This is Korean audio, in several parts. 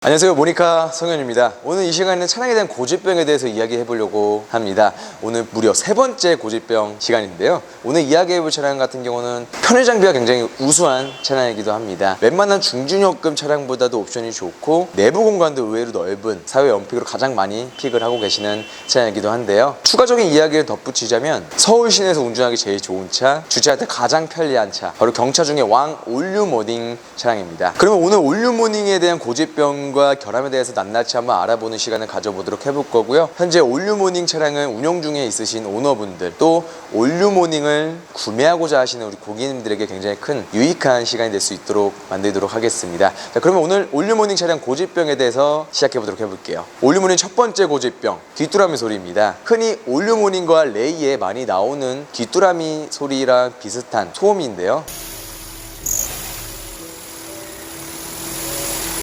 안녕하세요, 모니카 성현입니다. 오늘 이 시간에는 차량에 대한 고질병에 대해서 이야기해 보려고 합니다. 오늘 무려 세 번째 고질병 시간인데요, 오늘 이야기해 볼 차량 같은 경우는 편의 장비가 굉장히 우수한 차량이기도 합니다. 웬만한 중중형급 차량보다도 옵션이 좋고 내부 공간도 의외로 넓은 사회 연픽으로 가장 많이 픽을 하고 계시는 차량이기도 한데요, 추가적인 이야기를 덧붙이자면 서울 시내에서 운전하기 제일 좋은 차, 주차할 때 가장 편리한 차, 바로 경차 중에 왕 올류 모닝 차량입니다. 그러면 오늘 올류 모닝에 대한 고질병 과 결함에 대해서 낱낱이 한번 알아보는 시간을 가져보도록 해볼 거고요. 현재 올류모닝 차량을 운영 중에 있으신 오너분들, 또 올류모닝을 구매하고자 하시는 우리 고객님들에게 굉장히 큰 유익한 시간이 될 수 있도록 만들도록 하겠습니다. 자, 그러면 오늘 올류모닝 차량 고질병에 대해서 시작해보도록 해볼게요. 올류모닝 첫 번째 고질병, 귀뚜라미 소리입니다. 흔히 올류모닝과 레이에 많이 나오는 귀뚜라미 소리랑 비슷한 소음인데요,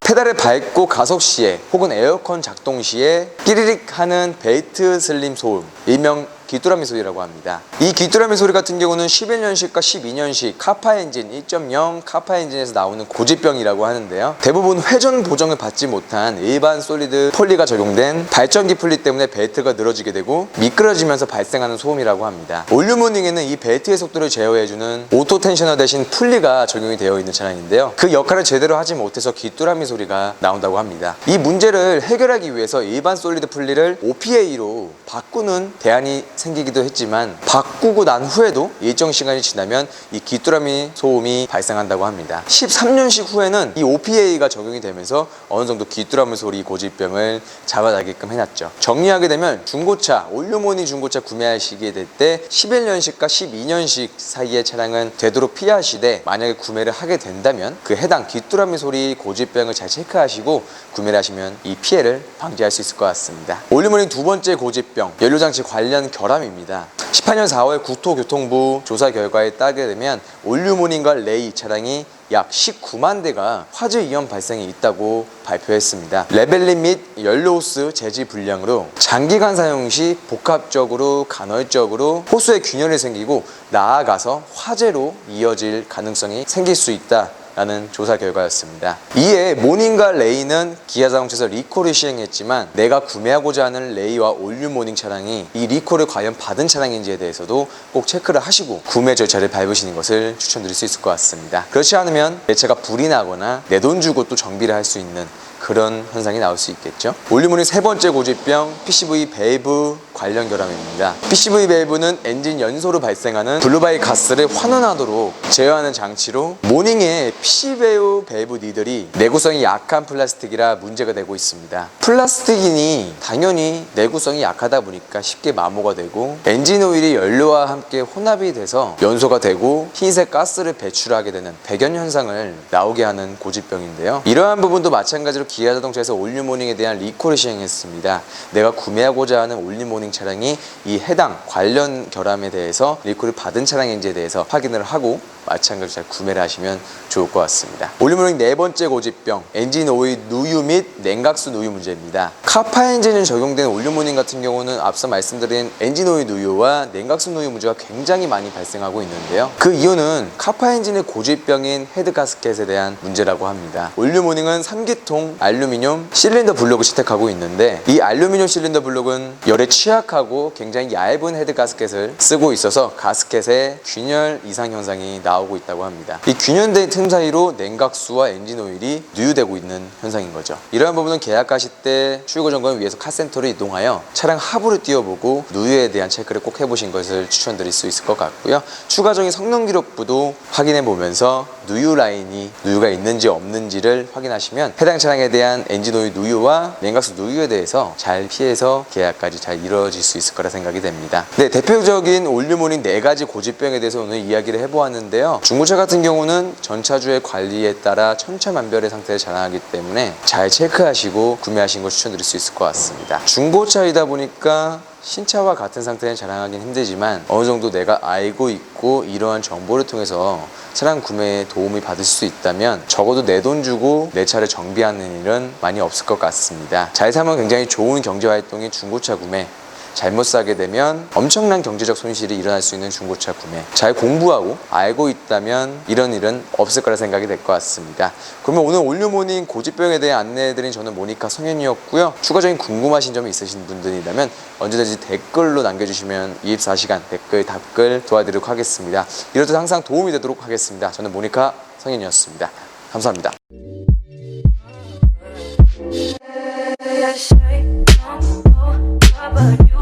페달을 밟고 가속 시에 혹은 에어컨 작동 시에 끼리릭 하는 벨트 슬림 소음, 일명 귀뚜라미 소리라고 합니다. 이 귀뚜라미 소리 같은 경우는 11년식과 12년식 카파 엔진 1.0 카파 엔진에서 나오는 고질병이라고 하는데요, 대부분 회전 보정을 받지 못한 일반 솔리드 폴리가 적용된 발전기 풀리 때문에 벨트가 늘어지게 되고 미끄러지면서 발생하는 소음이라고 합니다. 올류모닝에는 이 벨트의 속도를 제어해주는 오토 텐셔너 대신 풀리가 적용이 되어 있는 차량인데요, 그 역할을 제대로 하지 못해서 귀뚜라미 소리가 나온다고 합니다. 이 문제를 해결하기 위해서 일반 솔리드 풀리를 OPA로 바꾸는 대안이 생기기도 했지만, 바꾸고 난 후에도 일정 시간이 지나면 이 귀뚜라미 소음이 발생한다고 합니다. 13년식 후에는 이 OPA가 적용이 되면서 어느 정도 귀뚜라미 소리 고질병을 잡아나게끔 해놨죠. 정리하게 되면 중고차, 올류모닝 중고차 구매하시게 될 때 11년식과 12년식 사이의 차량은 되도록 피하시되, 만약에 구매를 하게 된다면 그 해당 귀뚜라미 소리 고질병을 잘 체크하시고 구매를 하시면 이 피해를 방지할 수 있을 것 같습니다. 올류모닝 두 번째 고질병, 연료장치 관련 결함입니다. 18년 4월 국토교통부 조사 결과에 따르게 되면 올류모닝과 레이 차량이 약 19만 대가 화재 위험 발생이 있다고 발표했습니다. 레벨링 및 연료호스 재지 불량으로 장기간 사용 시 복합적으로 간헐적으로 호스에 균열이 생기고 나아가서 화재로 이어질 가능성이 생길 수 있다 라는 조사 결과였습니다. 이에 모닝과 레이는 기아자동차에서 리콜을 시행했지만, 내가 구매하고자 하는 레이와 올류모닝 차량이 이 리콜을 과연 받은 차량인지에 대해서도 꼭 체크를 하시고 구매 절차를 밟으시는 것을 추천드릴 수 있을 것 같습니다. 그렇지 않으면 내 차가 불이 나거나 내 돈 주고 또 정비를 할 수 있는 그런 현상이 나올 수 있겠죠. 올류모닝 세 번째 고질병, PCV 밸브 관련 결함입니다. PCV 밸브는 엔진 연소로 발생하는 블루바이 가스를 환원하도록 제어하는 장치로, 모닝의 PCV 밸브 니들이 내구성이 약한 플라스틱이라 문제가 되고 있습니다. 플라스틱이니 당연히 내구성이 약하다 보니까 쉽게 마모가 되고, 엔진 오일이 연료와 함께 혼합이 돼서 연소가 되고 흰색 가스를 배출하게 되는 배견 현상을 나오게 하는 고질병인데요, 이러한 부분도 마찬가지로 기아자동차에서 올류모닝에 대한 리콜을 시행했습니다. 내가 구매하고자 하는 올류모닝 차량이 이 해당 관련 결함에 대해서 리콜을 받은 차량인지에 대해서 확인을 하고 마찬가지로 잘 구매를 하시면 좋을 것 같습니다. 올류모닝 네 번째 고질병, 엔진 오일 누유 및 냉각수 누유 문제입니다. 카파 엔진에 적용된 올류모닝 같은 경우는 앞서 말씀드린 엔진 오일 누유와 냉각수 누유 문제가 굉장히 많이 발생하고 있는데요, 그 이유는 카파 엔진의 고질병인 헤드 가스켓에 대한 문제라고 합니다. 올류모닝은 3기통 알루미늄 실린더 블록을 채택하고 있는데, 이 알루미늄 실린더 블록은 열에 취약하고 굉장히 얇은 헤드 가스켓을 쓰고 있어서 가스켓에 균열 이상 현상이 나오고 있다고 합니다. 이 균열된 틈 사이로 냉각수와 엔진 오일이 누유되고 있는 현상인 거죠. 이러한 부분은 계약하실 때 출고 점검을 위해서 카센터를 이동하여 차량 하부를 띄워보고 누유에 대한 체크를 꼭 해보신 것을 추천드릴 수 있을 것 같고요, 추가적인 성능 기록부도 확인해 보면서 누유 라인이 누유가 있는지 없는지를 확인하시면 해당 차량에 대한 엔진 오일 누유와 냉각수 누유에 대해서 잘 피해서 계약까지 잘 이루어질 수 있을 거라 생각이 됩니다. 네, 대표적인 올류모닝 4가지 고질병에 대해서 오늘 이야기를 해보았는데요, 중고차 같은 경우는 전차주의 관리에 따라 천차만별의 상태를 자랑하기 때문에 잘 체크하시고 구매하시는 걸 추천드릴 수 있을 것 같습니다. 중고차이다 보니까 신차와 같은 상태는 자랑하기는 힘들지만, 어느 정도 내가 알고 있고 이러한 정보를 통해서 차량 구매에 도움이 받을 수 있다면 적어도 내 돈 주고 내 차를 정비하는 일은 많이 없을 것 같습니다. 잘 사면 굉장히 좋은 경제활동인 중고차 구매, 잘못 사게 되면 엄청난 경제적 손실이 일어날 수 있는 중고차 구매. 잘 공부하고 알고 있다면 이런 일은 없을 거라 생각이 될 것 같습니다. 그러면 오늘 올뉴모닝 고집병에 대해 안내해드린 저는 모니카 성현이었고요. 추가적인 궁금하신 점이 있으신 분들이라면 언제든지 댓글로 남겨주시면 24시간 댓글 답글 도와드리도록 하겠습니다. 이럴 때 항상 도움이 되도록 하겠습니다. 저는 모니카 성현이었습니다. 감사합니다. But you